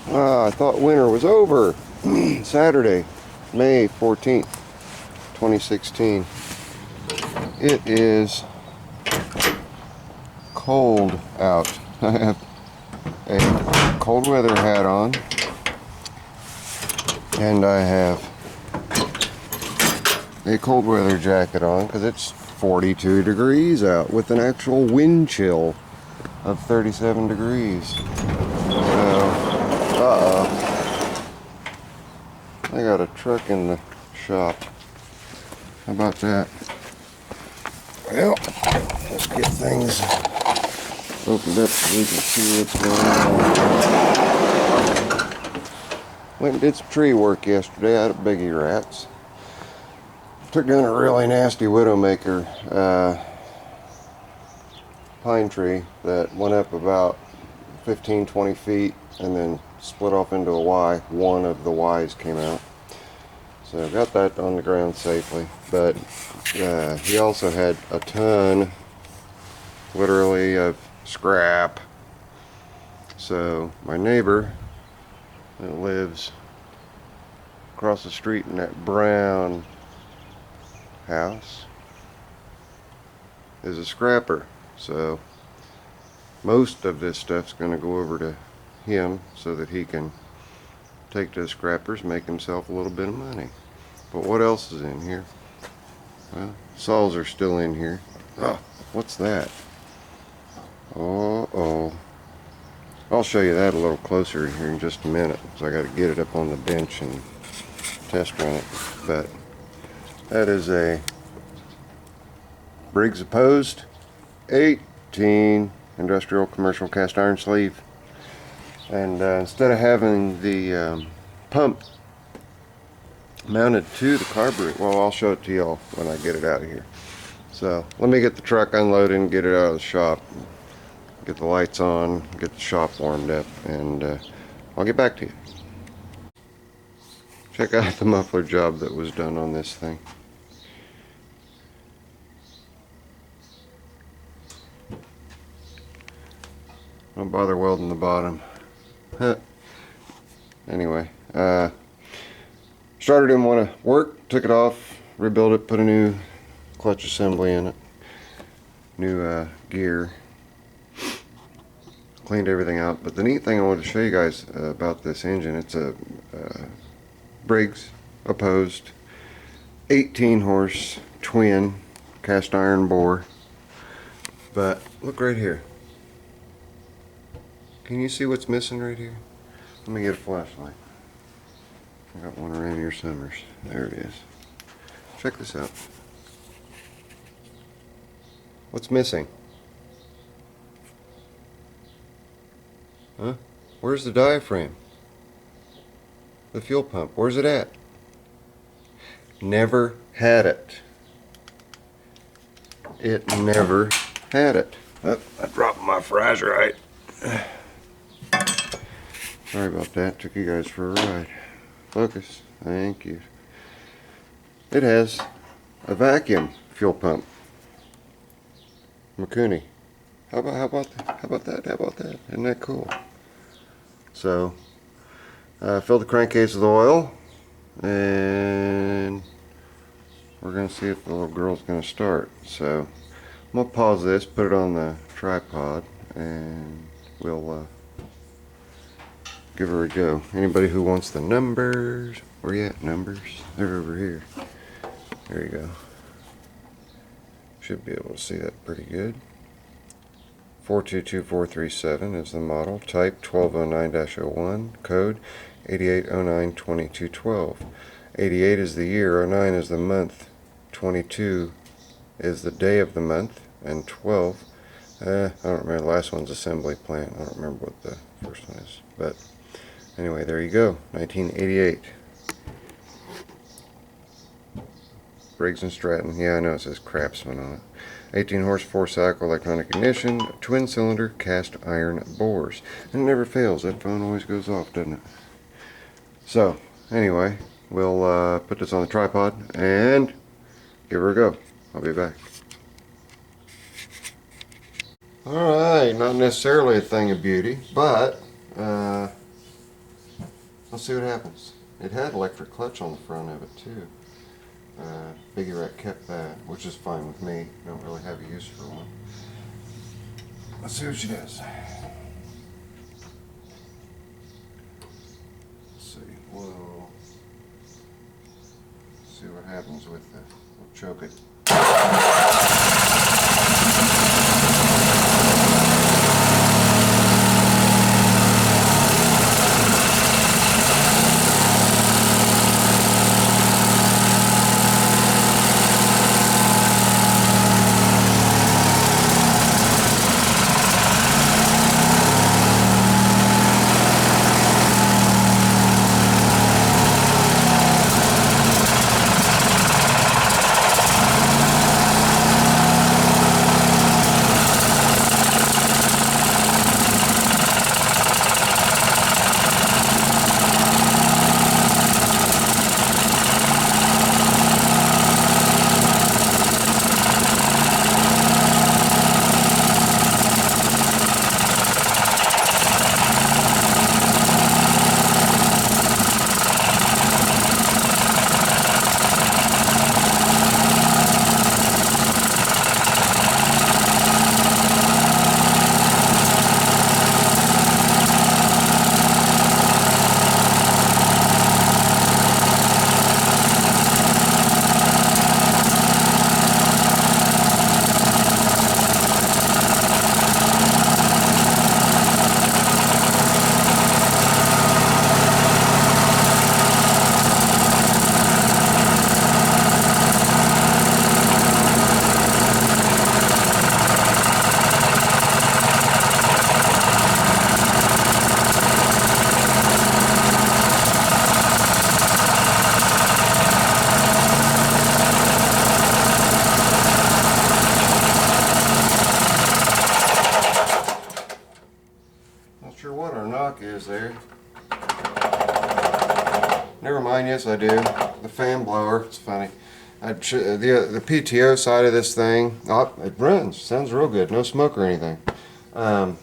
I thought winter was over. Saturday, May 14th, 2016. It is cold out. I have a cold weather hat on, and I have a cold weather jacket on because it's 42 degrees out with an actual wind chill of 37 degrees. So, I got a truck in the shop. How about that? Well, let's get things opened up so we can see what's going on. Went and did some tree work yesterday out of Biggie Rats. Took down a really nasty Widowmaker pine tree that went up about 15-20 feet and then split off into a Y. One of the Ys came out. So got that on the ground safely. But he also had a ton, literally, of scrap. So my neighbor that lives across the street in that brown house is a scrapper. So most of this stuff's going to go over to him so that he can take to the scrappers, make himself a little bit of money. But what else is in here? Well, saws are still in here. Oh, what's that? Oh. I'll show you that a little closer here in just a minute. So I got to get it up on the bench and test run it. But that is a Briggs Opposed 18 industrial commercial cast iron sleeve. And instead of having the pump mounted to the carburetor, well, I'll show it to y'all when I get it out of here. So let me get the truck unloaded and get it out of the shop, get the lights on, get the shop warmed up, and I'll get back to you. Check out the muffler job that was done on this thing. Don't bother welding the bottom. Anyway, starter didn't want to work, took it off, rebuilt it, put a new clutch assembly in it, new gear, cleaned everything out. But the neat thing I wanted to show you guys about this engine, it's a Briggs Opposed 18 horse twin cast iron bore. But look right here. Can you see what's missing right here? Let me get a flashlight. I got one around here somewhere. There it is. Check this out. What's missing? Huh? Where's the diaphragm? The fuel pump. Where's it at? Never had it. It never had it. Oh, I dropped my fries right. Sorry about that. Took you guys for a ride. Focus. Thank you. It has a vacuum fuel pump. Mikuni. How about that? Isn't that cool? So, fill the crankcase with oil, and we're going to see if the little girl's going to start. So, I'm going to pause this, put it on the tripod, and we'll give her a go. Anybody who wants the numbers, where you at, numbers? They're over here. There you go. Should be able to see that pretty good. 422437 is the model. Type 1209-01. Code 88092212. 88 is the year, 09 is the month, 22 is the day of the month, and 12, I don't remember, the last one's assembly plant. I don't remember what the first one is. But anyway, there you go. 1988. Briggs & Stratton. Yeah, I know it says Craftsman on it. 18 horse, 4-cycle electronic ignition, twin cylinder cast iron bores. And it never fails. That phone always goes off, doesn't it? So, anyway, we'll put this on the tripod and give her a go. I'll be back. Alright, not necessarily a thing of beauty, but Let's see what happens. It had electric clutch on the front of it too. Biggie Rat kept that, which is fine with me. Don't really have a use for one. Let's see what she does. Let's see. We'll see what happens with the. We'll choke it. Sure what our knock is there. Never mind, yes I do. The fan blower, it's funny. The PTO side of this thing, oh, it runs, sounds real good, no smoke or anything. The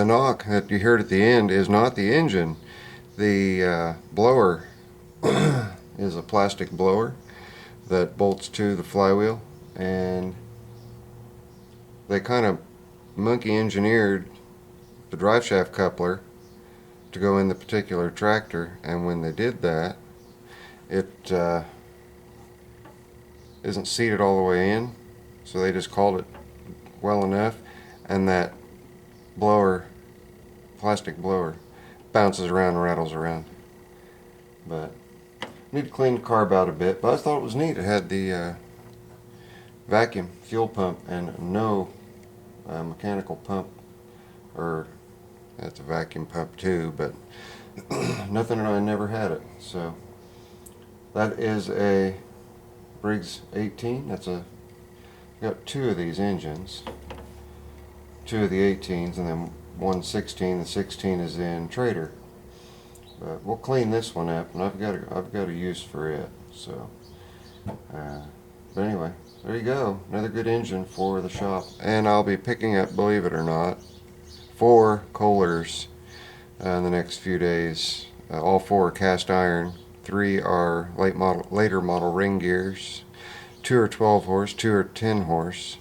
knock that you heard at the end is not the engine. The blower is a plastic blower that bolts to the flywheel, and they kind of monkey engineered the drive shaft coupler to go in the particular tractor, and when they did that, it isn't seated all the way in, so they just called it well enough, and that blower, plastic blower, bounces around and rattles around. But I need to clean the carb out a bit, but I thought it was neat. It had the vacuum fuel pump and no mechanical pump, or that's a vacuum pump too, but nothing, I never had it. So that is a Briggs 18. That's got two of these engines, two of the 18s, and then one 16. The 16 is in Trader. But we'll clean this one up, and I've got a use for it. So, but anyway, there you go. Another good engine for the shop, and I'll be picking up, believe it or not, 4 Kohlers in the next few days. All 4 are cast iron. 3 are later model ring gears. 2 are 12 horse. 2 are 10 horse.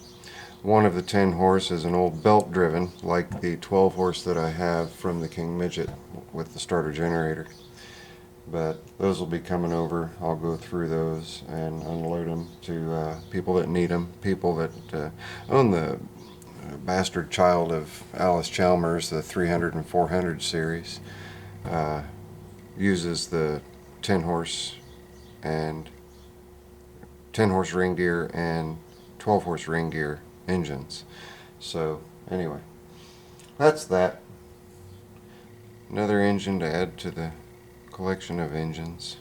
One of the 10 horse is an old belt driven, like the 12 horse that I have from the King Midget with the starter generator. But those will be coming over. I'll go through those and unload them to people that need them. People that own the bastard child of Alice Chalmers, the 300 and 400 series, uses the 10 horse and 10 horse ring gear and 12 horse ring gear engines. So anyway, that's that. Another engine to add to the collection of engines,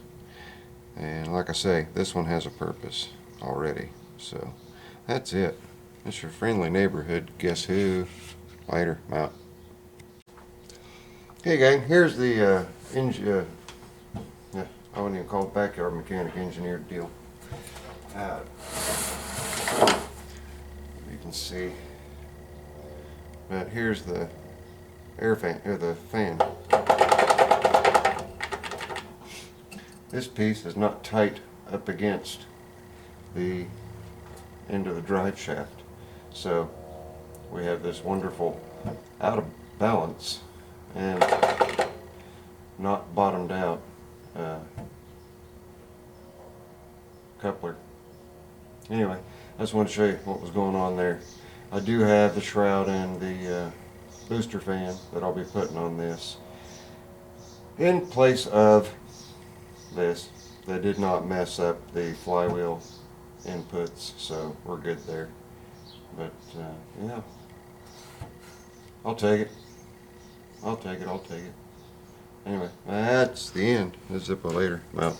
and like I say, this one has a purpose already. So that's it. It's your friendly neighborhood Guess Who. Later. I'm out. Hey gang, here's the engine. Yeah, I wouldn't even call it backyard mechanic engineered deal. You can see. But here's the air fan, or the fan. this piece is not tight up against the end of the drive shaft. So we have this wonderful out of balance and not bottomed out coupler. Anyway, I just wanted to show you what was going on there. I do have the shroud and the booster fan that I'll be putting on this in place of this. They did not mess up the flywheel inputs, so we're good there. But yeah, I'll take it. I'll take it. Anyway, that's the end. Zippo later. Well.